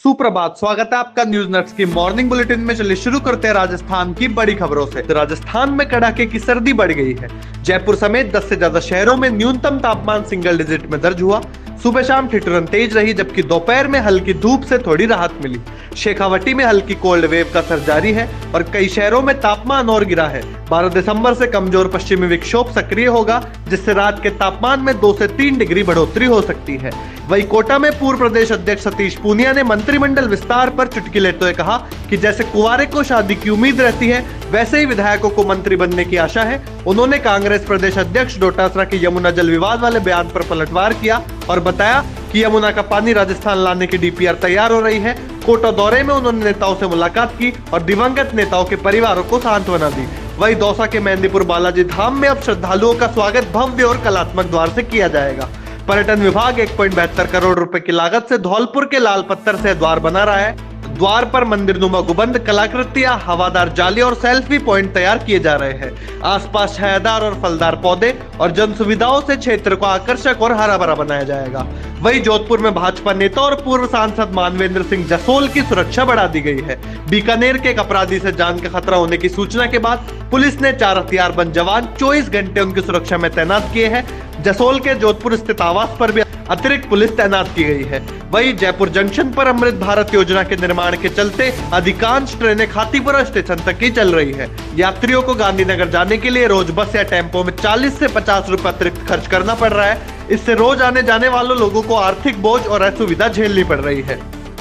सुप्रभात, स्वागत है आपका न्यूज नट्स की मॉर्निंग बुलेटिन में। चलिए शुरू करते हैं राजस्थान की बड़ी खबरों से। तो राजस्थान में कड़ाके की सर्दी बढ़ गई है। जयपुर समेत 10 से ज्यादा शहरों में न्यूनतम तापमान सिंगल डिजिट में दर्ज हुआ। सुबह शाम ठिठुरन तेज रही, जबकि दोपहर में हल्की धूप से थोड़ी राहत मिली। शेखावटी में हल्की कोल्ड वेव का असर जारी है और कई शहरों में तापमान और गिरा है। 12 दिसंबर से कमजोर पश्चिमी विक्षोभ सक्रिय होगा, जिससे रात के तापमान में 2 से 3 डिग्री बढ़ोतरी हो सकती है। वहीं कोटा में पूर्व प्रदेश अध्यक्ष सतीश पूनिया ने मंत्रिमंडल विस्तार पर चुटकी लेते हुए कहा कि जैसे कुंवारे को शादी की उम्मीद रहती है, वैसे ही विधायकों को मंत्री बनने की आशा है। उन्होंने कांग्रेस प्रदेश अध्यक्ष डोटासरा के यमुना जल विवाद वाले बयान पर पलटवार किया और बताया कि यमुना का पानी राजस्थान लाने की डीपीआर तैयार हो रही है। कोटा दौरे में उन्होंने नेताओं से मुलाकात की और दिवंगत नेताओं के परिवारों को सांत्वना दी। वहीं दौसा के मेहंदीपुर बालाजी धाम में अब श्रद्धालुओं का स्वागत भव्य और कलात्मक द्वार से किया जाएगा। पर्यटन विभाग 1.72 करोड़ रुपए की लागत से धौलपुर के लाल पत्थर से द्वार बना रहा है। द्वार पर मंदिरनुमा गुबंद, कलाकृतियां, हवादार जाली और सेल्फी पॉइंट तैयार किए जा रहे हैं। आसपास छायादार और फलदार पौधे और जन सुविधाओं से क्षेत्र को आकर्षक और हरा भरा बनाया जाएगा। वहीं जोधपुर में भाजपा नेता और पूर्व सांसद मानवेंद्र सिंह जसोल की सुरक्षा बढ़ा दी गई है। बीकानेर के एक अपराधी से जान का खतरा होने की सूचना के बाद पुलिस ने 4 हथियारबंद जवान 24 घंटे उनकी सुरक्षा में तैनात किए हैं। जसोल के जोधपुर स्थित आवास पर भी अतिरिक्त पुलिस तैनात की गई है। वहीं जयपुर जंक्शन पर अमृत भारत योजना के निर्माण के चलते अधिकांश ट्रेनें खातीपुरा स्टेशन तक ही चल रही है। यात्रियों को गांधीनगर जाने के लिए रोज बस या टेम्पो में 40 से 50 रुपए अतिरिक्त खर्च करना पड़ रहा है। इससे रोज आने जाने वालों लोगों को आर्थिक बोझ और असुविधा झेलनी पड़ रही है।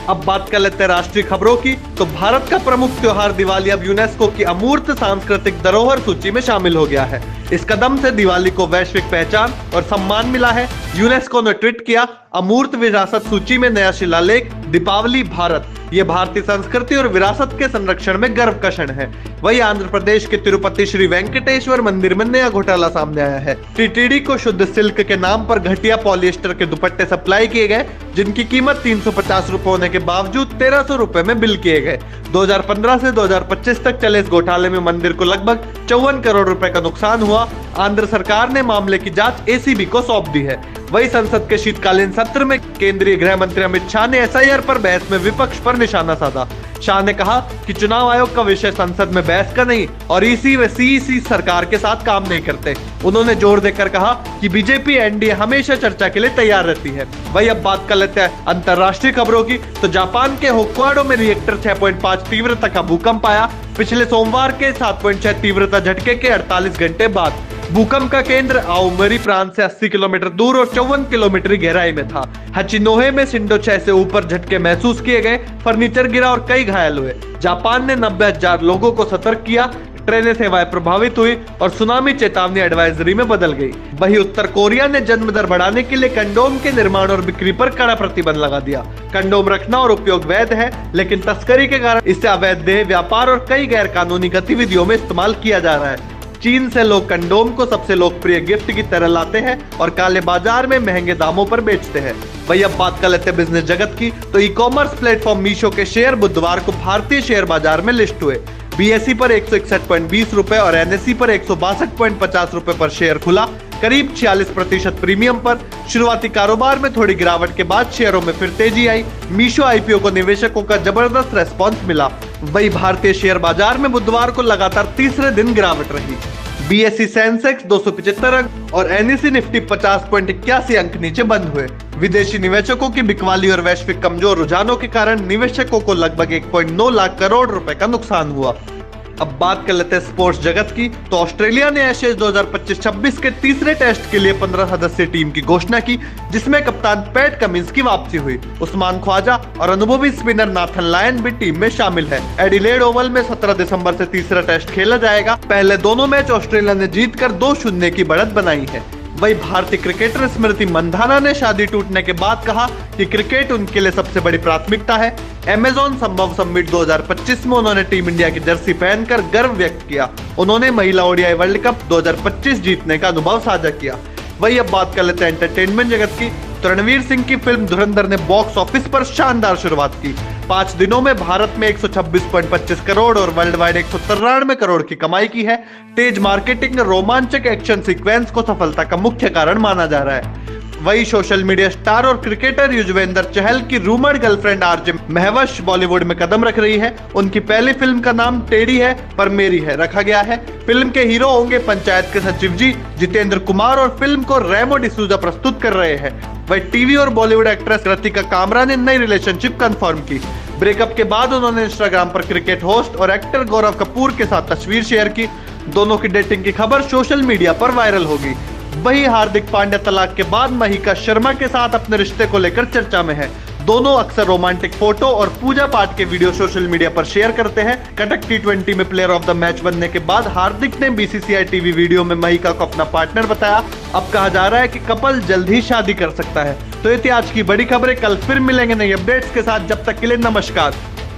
अब बात कर लेते हैं राष्ट्रीय खबरों की। तो भारत का प्रमुख त्योहार दिवाली अब यूनेस्को की अमूर्त सांस्कृतिक धरोहर सूची में शामिल हो गया है। इस कदम से दिवाली को वैश्विक पहचान और सम्मान मिला है। यूनेस्को ने ट्वीट किया, अमूर्त विरासत सूची में नया शिलालेख, दीपावली भारत। ये भारतीय संस्कृति और विरासत के संरक्षण में गर्व का क्षण है। वहीं आंध्र प्रदेश के तिरुपति श्री वेंकटेश्वर मंदिर में नया घोटाला सामने आया है। टीटीडी को शुद्ध सिल्क के नाम पर घटिया पॉलिएस्टर के दुपट्टे सप्लाई किए गए, जिनकी कीमत 350 रुपए होने के बावजूद 1300 रुपए में बिल किए गए। 2015 से 2025 तक चले इस घोटाले में मंदिर को लगभग 54 करोड़ रुपए का नुकसान हुआ। आंध्र सरकार ने मामले की जांच एसीबी को सौंप दी है। वही संसद के शीतकालीन सत्र में केंद्रीय गृह मंत्री अमित शाह ने एसआईआर पर बहस में विपक्ष पर निशाना साधा। शाह ने कहा कि चुनाव आयोग का विषय संसद में बहस का नहीं और ईसी व सीईसी सरकार के साथ काम नहीं करते। उन्होंने जोर देकर कहा कि बीजेपी एनडीए हमेशा चर्चा के लिए तैयार रहती है। वही अब बात कर लेते हैं अंतरराष्ट्रीय खबरों की। तो जापान के होक्काइडो में रिएक्टर 6.5 तीव्रता का भूकंप आया। पिछले सोमवार के 7.6 तीव्रता झटके के 48 घंटे बाद भूकंप का केंद्र आओमरी प्रांत से 80 किलोमीटर दूर और 54 किलोमीटर गहराई में था। हचिनोहे में सिंडो 6 से ऊपर झटके महसूस किए गए। फर्नीचर गिरा और कई घायल हुए। जापान ने 90,000 लोगों को सतर्क किया। ट्रेनें सेवाएं प्रभावित हुई और सुनामी चेतावनी एडवाइजरी में बदल गई। वहीं उत्तर कोरिया ने जन्म दर बढ़ाने के लिए कंडोम के निर्माण और बिक्री पर कड़ा प्रतिबंध लगा दिया। कंडोम रखना और उपयोग वैध है, लेकिन तस्करी के कारण इसे अवैध देह व्यापार और कई गैर कानूनी गतिविधियों में इस्तेमाल किया जा रहा है। चीन से लोग कंडोम को सबसे लोकप्रिय गिफ्ट की तरह लाते हैं और काले बाजार में महंगे दामों पर बेचते हैं। वही अब बात कर लेते हैं बिजनेस जगत की। तो ई कॉमर्स प्लेटफॉर्म मीशो के शेयर बुधवार को भारतीय शेयर बाजार में लिस्ट हुए। बीएसई पर 161.20 रुपए और एनएसई पर 162.50 रुपए पर शेयर खुला, करीब 46% प्रीमियम पर। शुरुआती कारोबार में थोड़ी गिरावट के बाद शेयरों में फिर तेजी आई। मीशो आईपीओ को निवेशकों का जबरदस्त रेस्पॉन्स मिला। वही भारतीय शेयर बाजार में बुधवार को लगातार तीसरे दिन गिरावट रही। बीएसई सेंसेक्स 275 अंक और एनएसई निफ्टी 50.81 अंक नीचे बंद हुए। विदेशी निवेशकों की बिकवाली और वैश्विक कमजोर रुझानों के कारण निवेशकों को लगभग 1.9 लाख करोड़ रुपए का नुकसान हुआ। अब बात कर लेते हैं स्पोर्ट्स जगत की। तो ऑस्ट्रेलिया ने एशेज 2025-26 के तीसरे टेस्ट के लिए 15 सदस्यीय टीम की घोषणा की, जिसमें कप्तान पैट कमिंस की वापसी हुई। उस्मान ख्वाजा और अनुभवी स्पिनर नाथन लायन भी टीम में शामिल है। एडिलेड ओवल में 17 दिसंबर से तीसरा टेस्ट खेला जाएगा। पहले दोनों मैच ऑस्ट्रेलिया ने जीतकर 2-0 की बढ़त बनाई है। वही भारतीय क्रिकेटर स्मृति मंधाना ने शादी टूटने के बाद कहा कि क्रिकेट उनके लिए सबसे बड़ी प्राथमिकता है। अमेज़न संभव समिट 2025 में उन्होंने टीम इंडिया की जर्सी पहनकर गर्व व्यक्त किया। उन्होंने महिला ओडीआई वर्ल्ड कप 2025 जीतने का अनुभव साझा किया। वही अब बात कर लेते हैं एंटरटेनमेंट जगत की। तो रणवीर सिंह की फिल्म धुरंधर ने बॉक्स ऑफिस पर शानदार शुरुआत की। 5 दिनों में भारत में 126.25 करोड़ और वर्ल्ड वाइड 193 करोड़ की कमाई की है। तेज मार्केटिंग रोमांचक एक्शन सीक्वेंस को सफलता का मुख्य कारण माना जा रहा है। वही सोशल मीडिया स्टार और क्रिकेटर युजवेंद्र चहल की rumoured girlfriend RJ Mahvash Bollywood में कदम रख रही है। उनकी पहली फिल्म का नाम टेढ़ी है पर मेरी है रखा गया है। फिल्म के हीरो होंगे पंचायत के सचिव जी जितेंद्र कुमार और फिल्म को रेमो डिसूजा प्रस्तुत कर रहे हैं। वही टीवी और बॉलीवुड एक्ट्रेस कृतिका कामरा ने नई रिलेशनशिप कंफर्म की। ब्रेकअप के बाद उन्होंने इंस्टाग्राम पर क्रिकेट होस्ट और एक्टर गौरव कपूर के साथ तस्वीर शेयर की। दोनों की डेटिंग की खबर सोशल मीडिया पर वायरल होगी। वही हार्दिक पांड्या तलाक के बाद महिका शर्मा के साथ अपने रिश्ते को लेकर चर्चा में है। दोनों अक्सर रोमांटिक फोटो और पूजा पाठ के वीडियो सोशल मीडिया पर शेयर करते हैं। कटक T20 में प्लेयर ऑफ द मैच बनने के बाद हार्दिक ने BCCI टीवी वीडियो में महिका को अपना पार्टनर बताया। अब कहा जा रहा है कि कपल जल्द ही शादी कर सकता है। तो ये थी आज की बड़ी खबरें। कल फिर मिलेंगे नई अपडेट्स के साथ। जब तक के लिए नमस्कार।